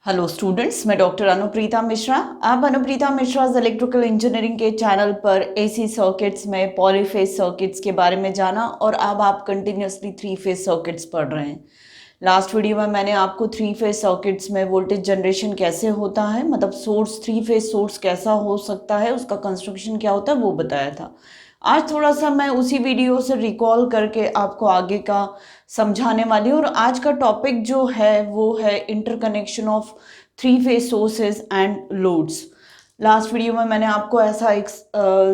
Hello students, मैं doctor Anupreeta Mishra. आप Anupreeta Mishra electrical engineering के चैनल पर एसी सर्किट्स में पॉलीफेज सर्किट्स के बारे में जाना और अब आप कंटिन्यूसली थ्री फेज सर्किट्स पढ़ रहे हैं। लास्ट वीडियो में मैंने आपको थ्री फेज सर्किट्स में वोल्टेज जनरेशन कैसे होता है, मतलब सोर्स थ्री फेज सोर्स कैसा हो सकता है, उसका कंस्ट्रक्शन क्या होता है वो बताया था। आज थोड़ा सा मैं उसी वीडियो से रिकॉल करके आपको आगे का समझाने वाली हूँ। और आज का टॉपिक जो है वो है interconnection of three phase sources and loads. Last video में मैंने आपको ऐसा एक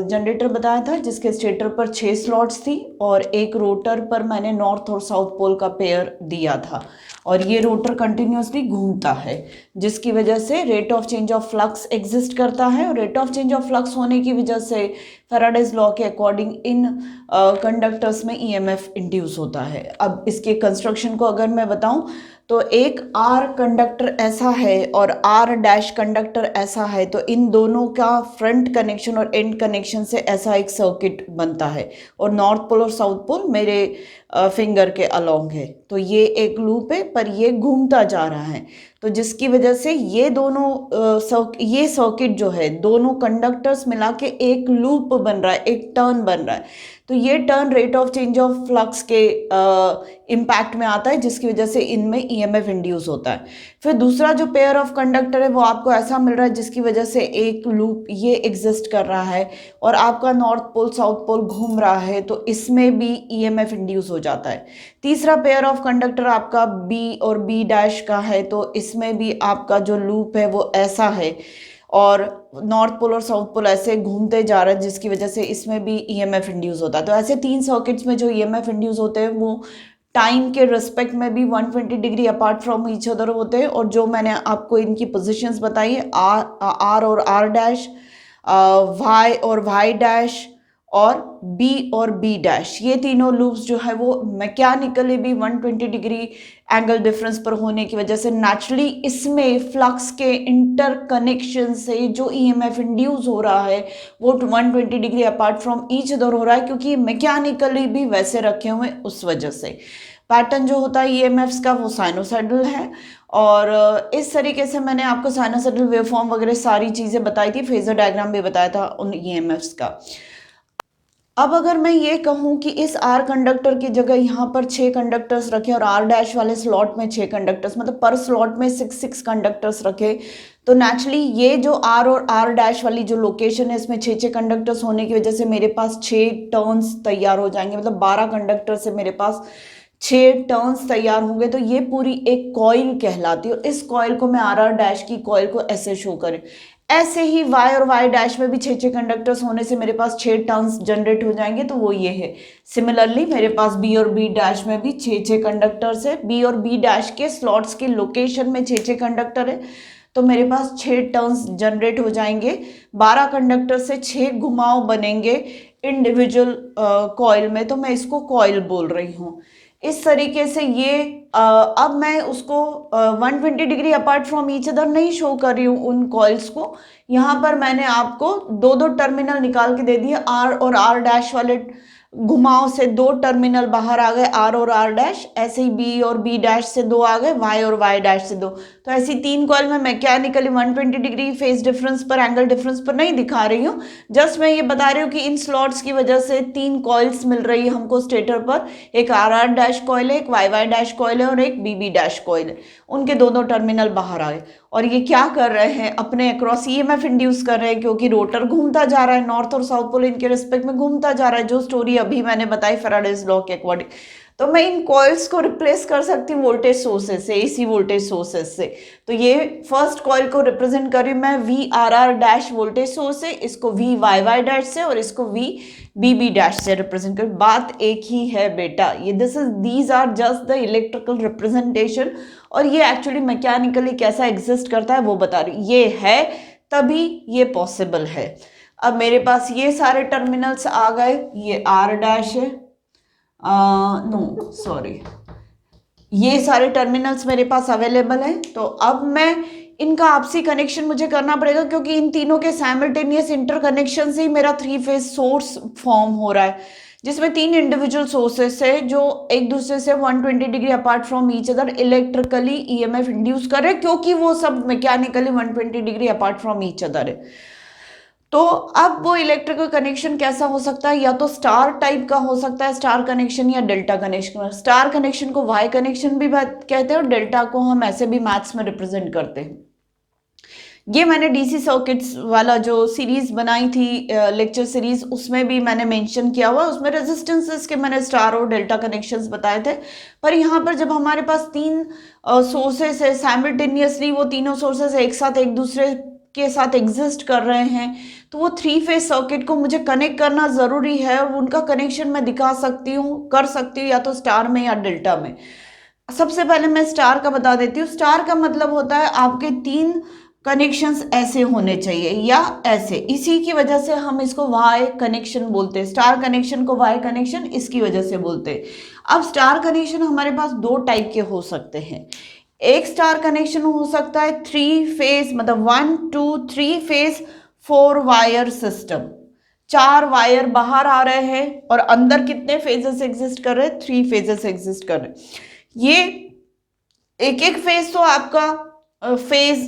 जनरेटर बताया था जिसके स्टेटर पर 6 स्लॉट्स थी और एक रोटर पर मैंने नॉर्थ और साउथ पोल का पेयर दिया था और ये रोटर कंटिन्यूसली घूमता है जिसकी वजह से rate of change of flux exist करता है। और rate of change of flux होने की वजह से फैराडेज लॉ के अकॉर्डिंग इन कंडक्टर्स में ईएमएफ इंड्यूस होता है। अब इसके कंस्ट्रक्शन को अगर मैं बताऊं तो एक आर कंडक्टर ऐसा है और आर डैश कंडक्टर ऐसा है, तो इन दोनों का फ्रंट कनेक्शन और एंड कनेक्शन से ऐसा एक सर्किट बनता है और नॉर्थ पोल और साउथ पोल मेरे फिंगर के अलोंग है। तो ये एक लूप है पर ये घूमता जा रहा है, तो जिसकी वजह से ये दोनों ये सर्किट जो है दोनों कंडक्टर्स मिला के एक लूप बन रहा है, एक टर्न बन रहा है। तो ये turn rate of change of flux के इम्पैक्ट में आता है जिसकी वजह से इनमें ईएमएफ इंड्यूस होता है। फिर दूसरा जो पेयर ऑफ कंडक्टर है वो आपको ऐसा मिल रहा है जिसकी वजह से एक लूप ये एग्जिस्ट कर रहा है और आपका नॉर्थ पोल साउथ पोल घूम रहा है, तो इसमें भी ईएमएफ इंड्यूस हो जाता है। तीसरा पेयर ऑफ कंडक्टर आपका बी और बी डैश का है, तो इसमें भी आपका जो लूप है वो ऐसा है और नॉर्थ पोल और साउथ पोल ऐसे घूमते जा रहे हैं जिसकी वजह से इसमें भी ईएमएफ इंड्यूस होता है। तो ऐसे 3 सर्किट्स में जो ईएमएफ इंड्यूस होते हैं वो टाइम के रिस्पेक्ट में भी 120 degree apart from each other होते हैं। और जो मैंने आपको इनकी पोजीशंस बताई है आर और आर डैश, वाई और वाई डैश और बी और बी डैश, ये तीनों लूप्स जो है वो मैकेनिकली भी 120 डिग्री एंगल डिफरेंस पर होने की वजह से नेचुरली इसमें फ्लक्स के इंटर कनेक्शन से जो ईएमएफ इंड्यूस हो रहा है वो 120 degree apart from each other हो रहा है, क्योंकि मैकेनिकली भी वैसे रखे हुए उस वजह से। पैटर्न जो होता है ईएमएफ्स का वो साइनोसाइडल है और इस तरीके से मैंने आपको साइनोसाइडल वेवफॉर्म वगैरह सारी चीज़ें बताई थी, फेजर डायग्राम भी बताया था उन ईएमएफ्स का। अब अगर मैं ये कहूँ कि इस आर कंडक्टर की जगह यहाँ पर 6 कंडक्टर्स रखे और आर डैश वाले स्लॉट में 6 कंडक्टर्स, मतलब पर स्लॉट में 6 कंडक्टर्स रखे, तो नेचुरली ये जो आर और आर डैश वाली जो लोकेशन है इसमें 6 कंडक्टर्स होने की वजह से मेरे पास 6 टर्न्स तैयार हो जाएंगे, मतलब 12 कंडक्टर से मेरे पास 6 टर्न्स तैयार होंगे। तो ये पूरी एक कॉइल कहलाती है और इस कॉइल को मैं आर आर डैश की कॉइल को ऐसे शो करें। ऐसे ही वाई और वाई डैश में भी 6 कंडक्टर्स होने से मेरे पास 6 टर्न्स जनरेट हो जाएंगे, तो वो ये है। सिमिलरली मेरे पास बी और बी डैश में भी 6 कंडक्टर्स है, बी और बी डैश के स्लॉट्स के लोकेशन में 6 कंडक्टर है, तो मेरे पास 6 टर्न्स जनरेट हो जाएंगे। 12 कंडक्टर से 6 घुमाव बनेंगे इंडिविजुअल कॉइल में, तो मैं इसको कॉइल बोल रही हूँ। इस तरीके से ये अब मैं उसको 120 degree apart from each other नहीं शो कर रही हूँ उन कॉइल्स को। यहाँ पर मैंने आपको 2 टर्मिनल निकाल के दे दिए, आर और आर डैश वाले घुमाव से 2 टर्मिनल बाहर आ गए, आर और आर डैश। ऐसे ही बी और बी डैश से 2 आ गए, वाई और वाई डैश से 2। तो ऐसी 3 कॉइल में मैकेनिकली 120 डिग्री फेज डिफरेंस पर, एंगल डिफरेंस पर नहीं दिखा रही हूँ। जस्ट मैं ये बता रही हूँ कि इन स्लॉट्स की वजह से 3 कॉइल्स मिल रही है हमको स्टेटर पर। एक आर आर डैश कॉइल है, एक वाई वाई डैश कॉइल है और एक बी बी डैश कॉइल है। उनके 2 टर्मिनल बाहर आए और ये क्या कर रहे हैं, अपने अक्रॉस ईएमएफ इंड्यूस कर रहे हैं, क्योंकि रोटर घूमता जा रहा है, नॉर्थ और साउथ पोल इनके रिस्पेक्ट में घूमता जा रहा है, जो स्टोरी अभी मैंने बताई फैराडेज लॉ के अकॉर्डिंग। तो मैं इन कॉइल्स को रिप्लेस कर सकती हूँ वोल्टेज सोर्सेज से, एसी वोल्टेज सोर्सेज से। तो ये फर्स्ट कॉइल को रिप्रेजेंट कर रही हूँ मैं V R R dash voltage source से, इसको वी वाई वाई डैश से और इसको वी बी बी डैश से रिप्रेजेंट कर। बात एक ही है बेटा, ये these are just the electrical representation और ये एक्चुअली मैकेनिकली कैसा एग्जिस्ट करता है वो बता रही। ये है तभी ये पॉसिबल है। अब मेरे पास ये सारे टर्मिनल्स आ गए, ये आर डैश है, नो सॉरी, ये सारे टर्मिनल्स मेरे पास अवेलेबल हैं। तो अब मैं इनका आपसी कनेक्शन मुझे करना पड़ेगा, क्योंकि इन तीनों के साइमल्टेनियस इंटरकनेक्शन से ही मेरा 3 फेज सोर्स फॉर्म हो रहा है। जिसमें 3 इंडिविजुअल सोर्सेस है जो एक दूसरे से 120 degree apart from each other electrically EMF induce कर रहे हैं, क्योंकि वो सब mechanically 120 degree apart from each other है। तो अब वो इलेक्ट्रिकल कनेक्शन कैसा हो सकता है, या तो स्टार टाइप का हो सकता है, स्टार कनेक्शन, या डेल्टा कनेक्शन। स्टार कनेक्शन को वाई कनेक्शन भी कहते हैं और डेल्टा को हम ऐसे भी मैथ्स में रिप्रेजेंट करते हैं। ये मैंने डीसी सर्किट्स वाला जो सीरीज बनाई थी, लेक्चर सीरीज, उसमें भी मैंने मेंशन किया हुआ, उसमें रेजिस्टेंसेस के मैंने स्टार और डेल्टा कनेक्शंस बताए थे। पर यहाँ पर जब हमारे पास 3 सोर्सेस है साइमल्टेनियसली, वो तीनों सोर्सेस एक साथ एक दूसरे के साथ एग्जिस्ट कर रहे हैं, तो वो 3 फेज सर्किट को मुझे कनेक्ट करना जरूरी है, और उनका कनेक्शन मैं दिखा सकती हूँ, कर सकती हूँ, या तो स्टार में या डेल्टा में। सबसे पहले मैं स्टार का बता देती हूँ। स्टार का मतलब होता है आपके 3 कनेक्शंस ऐसे होने चाहिए या ऐसे, इसी की वजह से हम इसको वाई कनेक्शन बोलते हैं। स्टार कनेक्शन को वाई कनेक्शन इसकी वजह से बोलते हैं। अब स्टार कनेक्शन हमारे पास 2 टाइप के हो सकते हैं। एक स्टार कनेक्शन हो सकता है 3 फेज, मतलब 1 2 3 फेज 4 वायर सिस्टम। 4 वायर बाहर आ रहे हैं और अंदर कितने फेजेस एग्जिस्ट कर रहे हैं? 3 फेजेस एग्जिस्ट कर रहे हैं। ये एक एक फेज तो आपका फेज,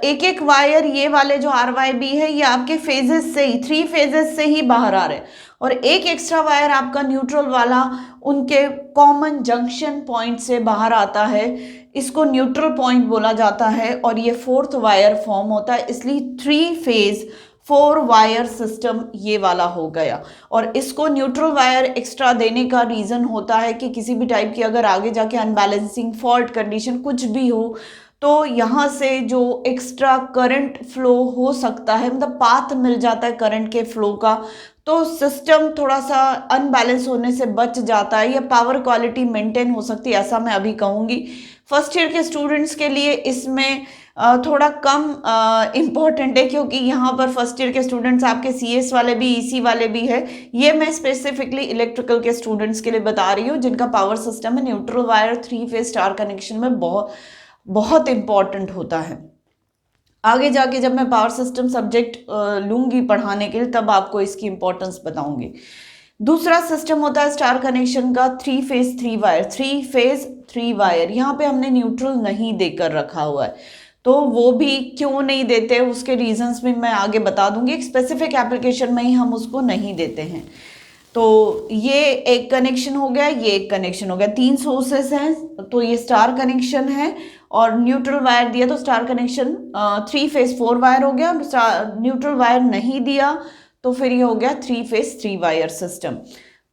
एक एक वायर, ये वाले जो RYB है, ये आपके फेजेस से ही, 3 फेजेस से ही बाहर आ रहे हैं, और एक एक्स्ट्रा वायर आपका न्यूट्रल वाला उनके कॉमन जंक्शन पॉइंट से बाहर आता है। इसको न्यूट्रल पॉइंट बोला जाता है, और ये 4th वायर फॉर्म होता है, इसलिए 3 फेज 4 वायर सिस्टम ये वाला हो गया। और इसको न्यूट्रल वायर एक्स्ट्रा देने का रीजन होता है कि किसी भी टाइप की अगर आगे जाके अनबैलेंसिंग, फॉल्ट कंडीशन कुछ भी हो, तो यहाँ से जो एक्स्ट्रा करंट फ्लो हो सकता है, मतलब पाथ मिल जाता है करंट के फ्लो का, तो सिस्टम थोड़ा सा अनबैलेंस होने से बच जाता है, या पावर क्वालिटी मेंटेन हो सकती है, ऐसा मैं अभी कहूँगी। फर्स्ट ईयर के स्टूडेंट्स के लिए इसमें थोड़ा कम इम्पोर्टेंट है, क्योंकि यहाँ पर फर्स्ट ईयर के स्टूडेंट्स आपके CS वाले भी, EC वाले भी है। ये मैं स्पेसिफिकली इलेक्ट्रिकल के स्टूडेंट्स के लिए बता रही हूँ, जिनका पावर सिस्टम है neutral wire 3 phase star connection में बहुत इंपॉर्टेंट होता है। आगे जाके जब मैं पावर सिस्टम सब्जेक्ट लूंगी पढ़ाने के लिए, तब आपको इसकी इंपॉर्टेंस बताऊंगी। दूसरा सिस्टम होता है स्टार कनेक्शन का 3 फेज 3 वायर। 3 फेज 3 वायर, यहाँ पे हमने न्यूट्रल नहीं देकर रखा हुआ है, तो वो भी क्यों नहीं देते, उसके रीजंस भी मैं आगे बता दूंगी। एक स्पेसिफिक एप्लीकेशन में ही हम उसको नहीं देते हैं। तो ये एक कनेक्शन हो गया, ये एक कनेक्शन हो गया, 3 सोर्सेस हैं, तो ये स्टार कनेक्शन है, और न्यूट्रल वायर दिया तो स्टार कनेक्शन 3 फेज 4 वायर हो गया। न्यूट्रल वायर नहीं दिया तो फिर ये हो गया 3 फेज 3 वायर सिस्टम।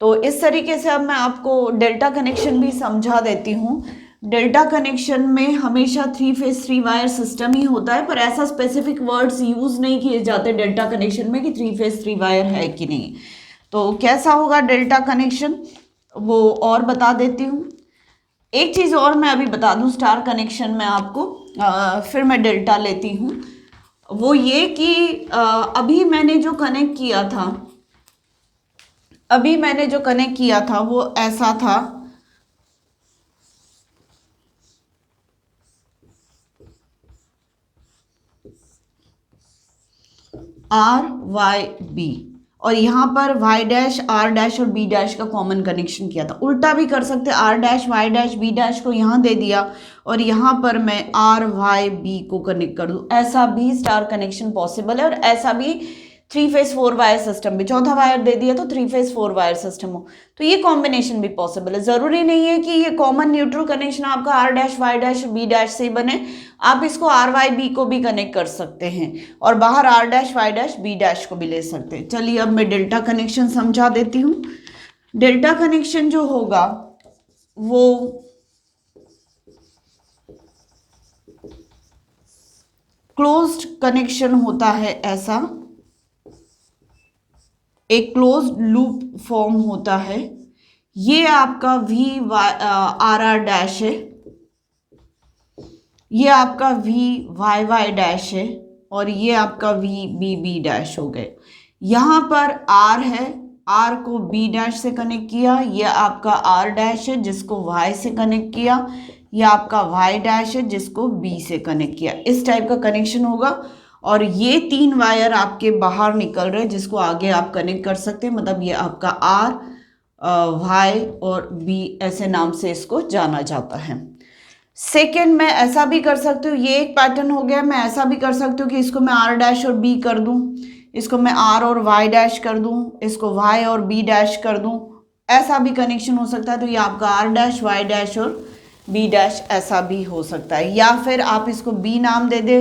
तो इस तरीके से अब मैं आपको डेल्टा कनेक्शन भी समझा देती हूँ। डेल्टा कनेक्शन में हमेशा 3 फेज 3 वायर सिस्टम ही होता है, पर ऐसा स्पेसिफिक वर्ड्स यूज नहीं किए जाते डेल्टा कनेक्शन में कि 3 फेज 3 वायर है कि नहीं। तो कैसा होगा डेल्टा कनेक्शन, वो और बता देती हूँ। एक चीज़ और मैं अभी बता दूँ स्टार कनेक्शन में आपको, फिर मैं डेल्टा लेती हूँ। वो ये कि अभी मैंने जो कनेक्ट किया था वो ऐसा था, RYB, और यहाँ पर Y डैश R डैश और B डैश का कॉमन कनेक्शन किया था। उल्टा भी कर सकते, R dash Y dash B dash को यहाँ दे दिया और यहाँ पर मैं RYB को कनेक्ट कर दूँ, ऐसा भी स्टार कनेक्शन पॉसिबल है। और ऐसा भी 3 फेज 4 वायर सिस्टम भी, चौथा वायर दे दिया तो 3 फेज 4 वायर सिस्टम हो, तो ये कॉम्बिनेशन भी पॉसिबल है। जरूरी नहीं है कि ये कॉमन न्यूट्रल कनेक्शन आपका R dash Y dash B dash से ही बने, आप इसको RYB को भी कनेक्ट कर सकते हैं और बाहर R dash Y dash B dash को भी ले सकते हैं। चलिए अब मैं डेल्टा कनेक्शन समझा देती हूँ। डेल्टा कनेक्शन जो होगा वो क्लोज्ड कनेक्शन होता है, ऐसा एक क्लोज्ड लूप फॉर्म होता है। ये आपका VRR डैश है, ये आपका VYY डैश है और ये आपका VBB डैश हो गए। यहाँ पर R है, R को B डैश से कनेक्ट किया, ये आपका R डैश है जिसको Y से कनेक्ट किया, ये आपका Y डैश है जिसको B से कनेक्ट किया। इस टाइप का कनेक्शन होगा और ये 3 वायर आपके बाहर निकल रहे हैं जिसको आगे आप कनेक्ट कर सकते हैं, मतलब ये आपका R वाई और बी ऐसे नाम से इसको जाना जाता है। सेकेंड, मैं ऐसा भी कर सकती हूँ, ये एक पैटर्न हो गया, मैं ऐसा भी कर सकती हूँ कि इसको मैं आर डैश और बी कर दूँ, इसको मैं आर और वाई डैश कर दूँ, इसको वाई और बी डैश कर दूँ, ऐसा भी कनेक्शन हो सकता है। तो ये आपका आर डैश, वाई डैश और बी डैश ऐसा भी हो सकता है। या फिर आप इसको बी नाम दे दे,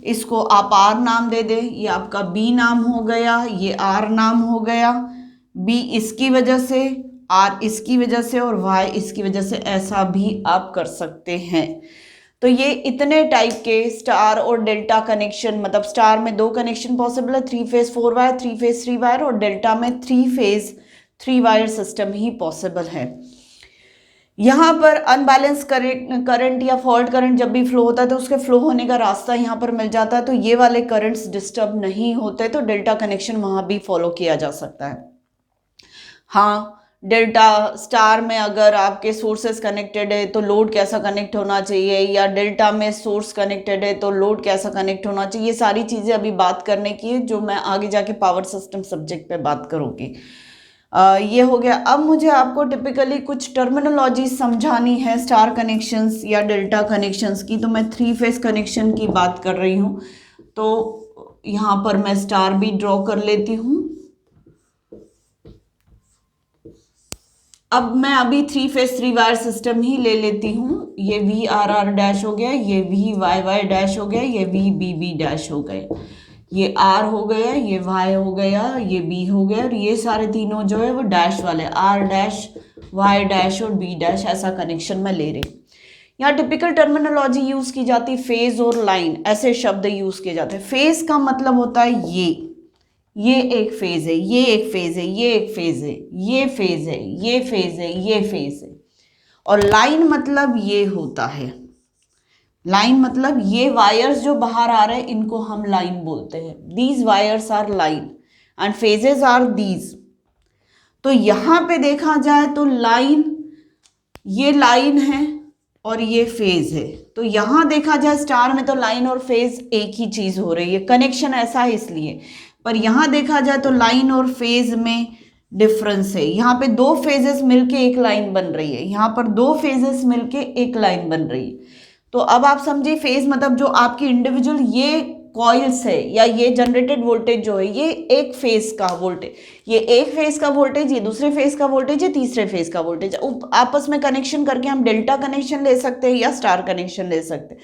इसको आप आर नाम दे दे, ये आपका बी नाम हो गया, ये आर नाम हो गया, बी इसकी वजह से, आर इसकी वजह से और वाई इसकी वजह से, ऐसा भी आप कर सकते हैं। तो ये इतने टाइप के स्टार और डेल्टा कनेक्शन, मतलब स्टार में 2 कनेक्शन पॉसिबल है, 3 फेज 4 वायर, 3 फेज 3 वायर, और डेल्टा में 3 फेज 3 वायर सिस्टम ही पॉसिबल है। यहाँ पर अनबैलेंस करंट या फॉल्ट करंट जब भी फ्लो होता है तो उसके फ्लो होने का रास्ता यहाँ पर मिल जाता है, तो ये वाले करंट्स डिस्टर्ब नहीं होते, तो डेल्टा कनेक्शन वहाँ भी फॉलो किया जा सकता है। हाँ, डेल्टा स्टार में अगर आपके सोर्सेस कनेक्टेड है तो लोड कैसा कनेक्ट होना चाहिए, या डेल्टा में सोर्स कनेक्टेड है तो लोड कैसा कनेक्ट होना चाहिए, ये सारी चीज़ें अभी बात करने की है, जो मैं आगे जाके पावर सिस्टम सब्जेक्ट पे बात करूँगी। ये हो गया। अब मुझे आपको टिपिकली कुछ टर्मिनोलॉजी समझानी है स्टार कनेक्शंस या डेल्टा कनेक्शंस की, तो मैं 3 फेज कनेक्शन की बात कर रही हूँ। तो यहाँ पर मैं स्टार भी ड्रॉ कर लेती हूँ। अब मैं अभी 3 फेज 3 वायर सिस्टम ही ले लेती हूँ। ये वी आर आर डैश हो गया, ये वी वाई वाई डैश हो गया, ये वी बी बी डैश हो गया, ये आर हो गया, ये वाई हो गया, ये बी हो गया, और ये सारे तीनों जो है वो डैश वाले, आर डैश, वाई डैश और बी डैश, ऐसा कनेक्शन मैं ले रही। यहाँ टिपिकल टर्मिनोलॉजी यूज की जाती है फेज और लाइन, ऐसे शब्द यूज किए जाते हैं। फेज का मतलब होता है ये एक फेज है, ये एक फेज है, ये एक फेज है, ये फेज है, ये फेज है, ये फेज है। और लाइन मतलब ये होता है, लाइन मतलब ये वायर्स जो बाहर आ रहे हैं इनको हम लाइन बोलते हैं। These wires are line and phases are these. तो यहां पे देखा जाए तो लाइन, ये लाइन है और ये फेज है। तो यहां देखा जाए स्टार में तो लाइन और फेज एक ही चीज हो रही है, कनेक्शन ऐसा है इसलिए। पर यहां देखा जाए तो लाइन और फेज में डिफरेंस है। यहाँ पे 2 फेजेस मिलके एक लाइन बन रही है, यहाँ पर 2 फेजेस मिलके एक लाइन बन रही है। तो अब आप समझिए, फेज मतलब जो आपकी इंडिविजुअल ये कॉइल्स है या ये जनरेटेड वोल्टेज जो है, ये एक फेज का वोल्टेज, ये एक फेज का वोल्टेज, ये दूसरे फेज का वोल्टेज, ये तीसरे फेज का वोल्टेज, आपस में कनेक्शन करके हम डेल्टा कनेक्शन ले सकते हैं या स्टार कनेक्शन ले सकते हैं।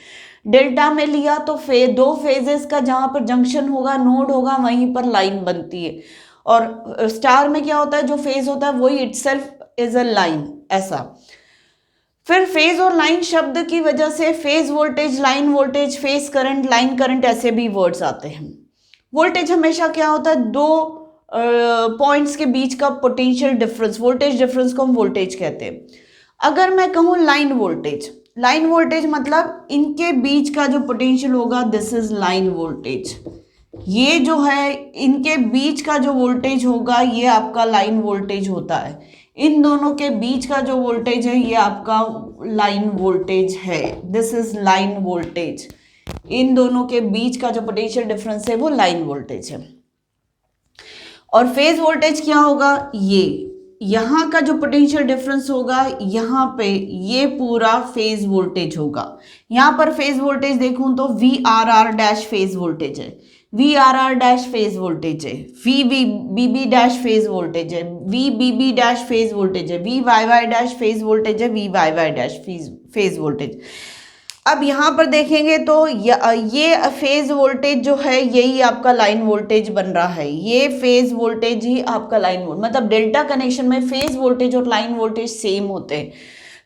डेल्टा में लिया तो 2 फेजेस का जहां पर जंक्शन होगा, नोड होगा, वहीं पर लाइन बनती है। और स्टार में क्या होता है, जो फेज होता है वही इटसेल्फ इज अ लाइन, ऐसा। फिर फेज और लाइन शब्द की वजह से phase voltage, line voltage, phase current, line current, ऐसे भी वर्ड्स आते हैं। वोल्टेज हमेशा क्या होता है, 2 पॉइंट्स के बीच का पोटेंशियल डिफरेंस, वोल्टेज डिफरेंस को हम वोल्टेज कहते हैं। अगर मैं कहूँ लाइन वोल्टेज, लाइन वोल्टेज मतलब इनके बीच का जो पोटेंशियल होगा, दिस इज लाइन वोल्टेज। ये जो है इनके बीच का जो वोल्टेज होगा, ये आपका लाइन वोल्टेज होता है। इन दोनों के बीच का जो वोल्टेज है, ये आपका लाइन वोल्टेज है, दिस इज लाइन वोल्टेज। इन दोनों के बीच का जो पोटेंशियल डिफरेंस है वो लाइन वोल्टेज है। और फेज वोल्टेज क्या होगा, ये यहाँ का जो पोटेंशियल डिफरेंस होगा, यहाँ पे ये पूरा फेज वोल्टेज होगा। यहाँ पर फेज वोल्टेज देखूं तो V R R dash phase voltage है, V R R dash phase voltage है, V B B dash phase voltage है, V B B dash phase voltage है, V Y Y dash phase voltage है, V Y Y dash phase voltage. अब यहाँ पर देखेंगे तो ये फेज वोल्टेज जो है, यही आपका लाइन वोल्टेज बन रहा है। ये फेज वोल्टेज ही आपका लाइन वोल्टेज, मतलब डेल्टा कनेक्शन में फेज वोल्टेज और लाइन वोल्टेज सेम होते हैं।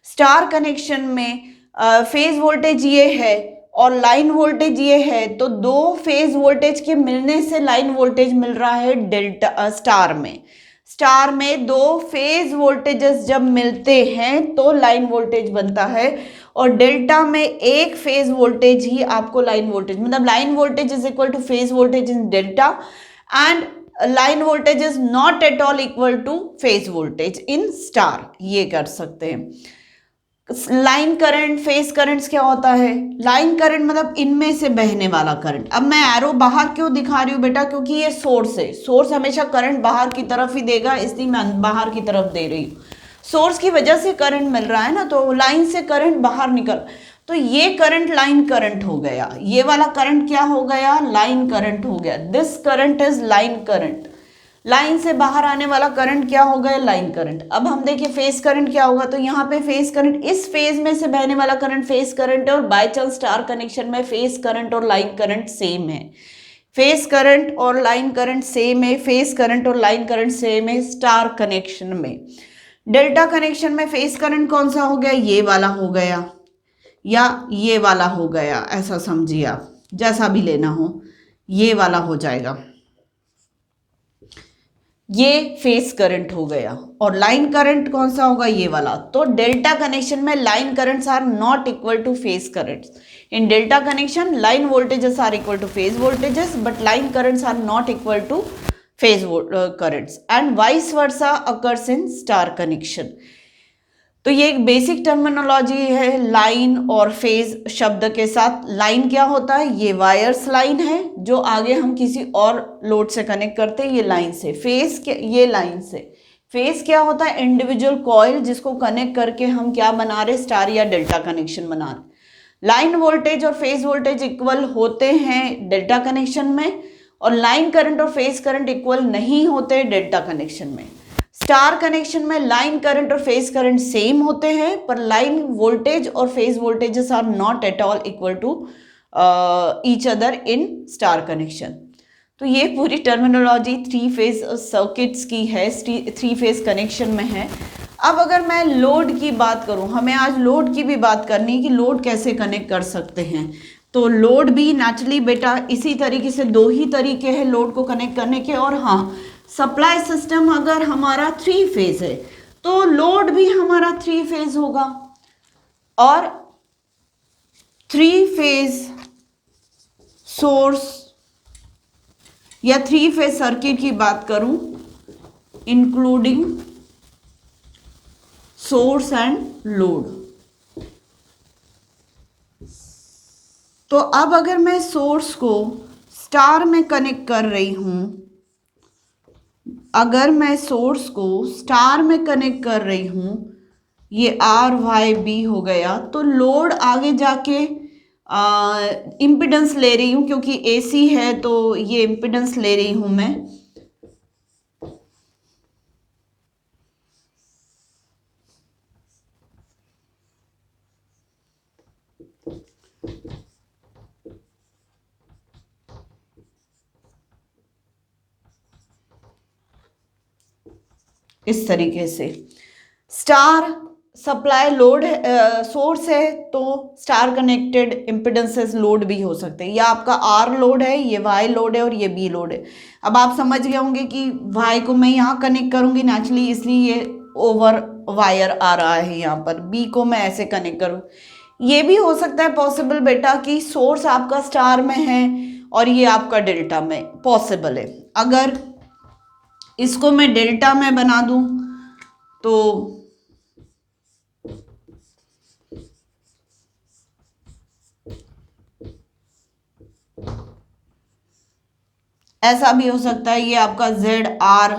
स्टार कनेक्शन में फेज वोल्टेज ये है और लाइन वोल्टेज ये है, तो 2 फेज वोल्टेज के मिलने से लाइन वोल्टेज मिल रहा है डेल्टा स्टार में। स्टार में 2 फेज वोल्टेजेस जब मिलते हैं तो लाइन वोल्टेज बनता है, और डेल्टा में एक फेज वोल्टेज ही आपको लाइन वोल्टेज, मतलब line voltage is equal to phase voltage in delta, and line voltage is not at all equal to phase voltage in star. ये कर सकते हैं। लाइन करंट, फेज करंट्स क्या होता है? लाइन करंट मतलब इनमें से बहने वाला करंट। अब मैं एरो बाहर क्यों दिखा रही हूँ बेटा? क्योंकि ये सोर्स है, सोर्स हमेशा करंट बाहर की तरफ ही देगा, इसलिए मैं बाहर की तरफ दे रही हूँ। सोर्स की वजह से करंट मिल रहा है ना, तो लाइन से करंट बाहर निकल, तो ये करंट लाइन करंट हो गया। ये वाला करंट क्या हो गया? लाइन करंट हो गया। This current is line current. Line से बाहर आने वाला करंट क्या हो गया? Line current. अब हम देखिए फेज करंट क्या होगा, तो यहाँ पे फेज करंट, इस फेज में से बहने वाला करंट फेज करंट है, और बाय चांस स्टार कनेक्शन में फेज करंट और लाइन करंट सेम है। फेज करंट और लाइन करंट सेम है, फेज करंट और लाइन करंट सेम है स्टार कनेक्शन में। डेल्टा कनेक्शन में फेज करंट कौन सा हो गया? ये वाला हो गया, या ये वाला हो गया, ऐसा समझिए आप, जैसा भी लेना हो, ये वाला हो जाएगा। ये फेस करंट हो गया। और लाइन करंट कौन सा होगा? ये वाला। तो डेल्टा कनेक्शन में line currents are not equal to phase currents. In delta connection line voltages are equal to phase voltages, but line currents are not equal to phase currents, and vice versa occurs in star connection. तो ये एक basic terminology है line और phase शब्द के साथ। Line क्या होता है? ये वायर्स लाइन है जो आगे हम किसी और लोड से कनेक्ट करते हैं, ये लाइन से। फेज ये लाइन से। फेज क्या होता है? इंडिविजुअल कॉइल जिसको कनेक्ट करके हम क्या बना रहे? स्टार या डेल्टा कनेक्शन बना रहे। लाइन वोल्टेज और फेज वोल्टेज इक्वल होते हैं डेल्टा कनेक्शन में, और लाइन करंट और फेज करंट इक्वल नहीं होते डेल्टा कनेक्शन में। स्टार कनेक्शन में लाइन करंट और फेज करंट सेम होते हैं, पर लाइन वोल्टेज और phase voltages are not at all equal to each other in star connection. तो ये पूरी टर्मिनोलॉजी थ्री फेज सर्किट्स की है, थ्री फेज कनेक्शन में है। अब अगर मैं लोड की बात करूं, हमें आज लोड की भी बात करनी है कि लोड कैसे कनेक्ट कर सकते हैं। तो लोड भी नेचुरली बेटा इसी तरीके से, दो ही तरीके हैं लोड को कनेक्ट करने के। और हाँ, सप्लाई सिस्टम अगर हमारा थ्री फेज है तो लोड भी हमारा थ्री फेज होगा। और थ्री फेज सोर्स या थ्री फेज सर्किट की बात करूं, इंक्लूडिंग सोर्स एंड लोड। तो अब अगर मैं सोर्स को स्टार में कनेक्ट कर रही हूं, अगर मैं सोर्स को स्टार में कनेक्ट कर रही हूं, ये आर वाई बी हो गया, तो लोड आगे जाके इम्पिडेंस ले रही हूं, क्योंकि एसी है तो ये इम्पिडेंस ले रही हूं मैं। इस तरीके से स्टार सप्लाई लोड सोर्स है तो स्टार कनेक्टेड इम्पिडेंसेस लोड भी हो सकते हैं। या आपका आर लोड है, ये वाई लोड है और ये बी लोड है। अब आप समझ गए होंगे कि वाई को मैं यहाँ कनेक्ट करूँगी नेचुरली, इसलिए ये ओवर वायर आ रहा है यहाँ पर। बी को मैं ऐसे कनेक्ट करूँ। ये भी हो सकता है पॉसिबल बेटा कि सोर्स आपका स्टार में है और ये आपका डेल्टा में, पॉसिबल है। अगर इसको मैं डेल्टा में बना दूं तो ऐसा भी हो सकता है, ये आपका जेड आर।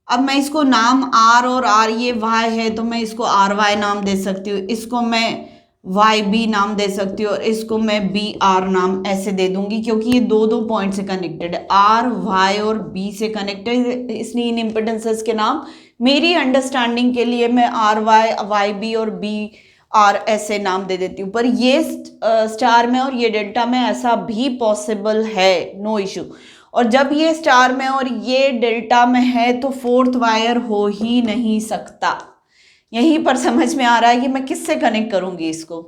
अब मैं इसको नाम आर और आर, ये वाई है तो मैं इसको आर वाई नाम दे सकती हूँ, इसको मैं वाई बी नाम दे सकती हूँ, और इसको मैं बी आर नाम ऐसे दे दूंगी, क्योंकि ये दो दो पॉइंट से कनेक्टेड है, आर वाई और बी से कनेक्टेड, इसलिए इन इम्पिडेंसेस के नाम मेरी अंडरस्टैंडिंग के लिए मैं आर वाई, वाई बी और बी आर ऐसे नाम दे देती हूँ। पर ये स्टार में और ये डेल्टा में ऐसा भी पॉसिबल है, नो इशू। और जब ये स्टार में और ये डेल्टा में है तो फोर्थ वायर हो ही नहीं सकता। यहीं पर समझ में आ रहा है कि मैं किससे कनेक्ट करूंगी इसको,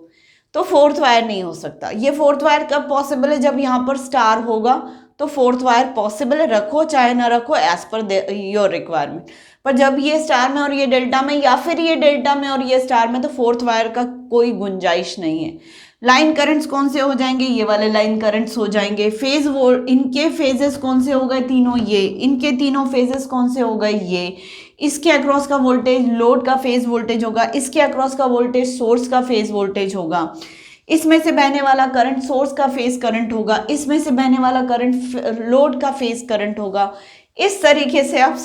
तो फोर्थ वायर नहीं हो सकता। ये फोर्थ वायर कब पॉसिबल है? जब यहाँ पर स्टार होगा तो फोर्थ वायर पॉसिबल है, रखो चाहे ना रखो, एज पर योर रिक्वायरमेंट। पर जब ये स्टार में और ये डेल्टा में, या फिर ये डेल्टा में और ये स्टार में, तो फोर्थ वायर का कोई गुंजाइश नहीं है। लाइन करंट्स कौन से हो जाएंगे, ये वाले लाइन करंट्स हो जाएंगे। फेज वो इनके फेजेस कौन से हो गए तीनों, ये इनके तीनों फेजेस कौन से हो गए, ये इसके अक्रॉस का वोल्टेज लोड का फेज वोल्टेज होगा, इसके अक्रॉस का वोल्टेज सोर्स का फेज वोल्टेज होगा, इसमें से बहने वाला करंट सोर्स का फेज करंट होगा, इसमें से बहने वाला करंट लोड का फेज करंट होगा। इस तरीके से आप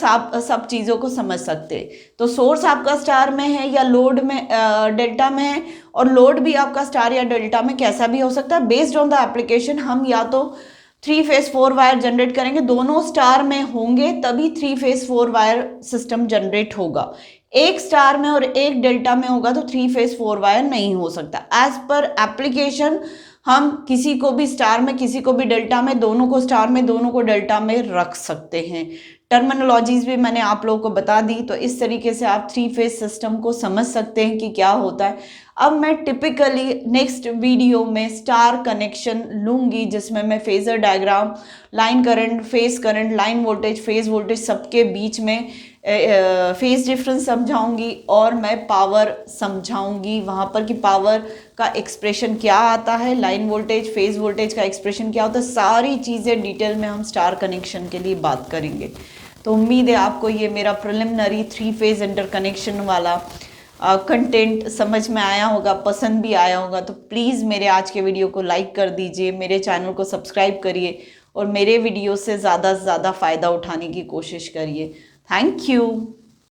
सब चीज़ों को समझ सकते हैं। तो सोर्स आपका स्टार में है या लोड में डेल्टा में है, और लोड भी आपका स्टार या डेल्टा में कैसा भी हो सकता है। बेस्ड ऑन द एप्लीकेशन हम या तो 3 फेज 4 वायर जनरेट करेंगे, दोनों स्टार में होंगे तभी 3 फेज 4 वायर सिस्टम जनरेट होगा। एक स्टार में और एक डेल्टा में होगा तो 3 फेज 4 वायर नहीं हो सकता। एज पर एप्लीकेशन हम किसी को भी स्टार में किसी को भी डेल्टा में, दोनों को स्टार में दोनों को डेल्टा में रख सकते हैं। टर्मिनोलॉजीज भी मैंने आप लोगों को बता दी, तो इस तरीके से आप 3 फेज सिस्टम को समझ सकते हैं कि क्या होता है। अब मैं टिपिकली नेक्स्ट वीडियो में स्टार कनेक्शन लूंगी, जिसमें मैं phasor diagram, line current, line voltage, phase voltage सबके बीच में फेज डिफरेंस समझाऊंगी, और मैं पावर समझाऊंगी वहाँ पर कि पावर का एक्सप्रेशन क्या आता है, लाइन वोल्टेज फेज वोल्टेज का एक्सप्रेशन क्या होता है। सारी चीज़ें डिटेल में हम स्टार कनेक्शन के लिए बात करेंगे। तो उम्मीद है आपको ये मेरा प्रिलिमिनरी 3 फेज इंटरकनेक्शन वाला कंटेंट समझ में आया होगा, पसंद भी आया होगा। तो प्लीज़ मेरे आज के वीडियो को लाइक कर दीजिए, मेरे चैनल को सब्सक्राइब करिए, और मेरे वीडियो से ज़्यादा से ज़्यादा फ़ायदा उठाने की कोशिश करिए। Thank you.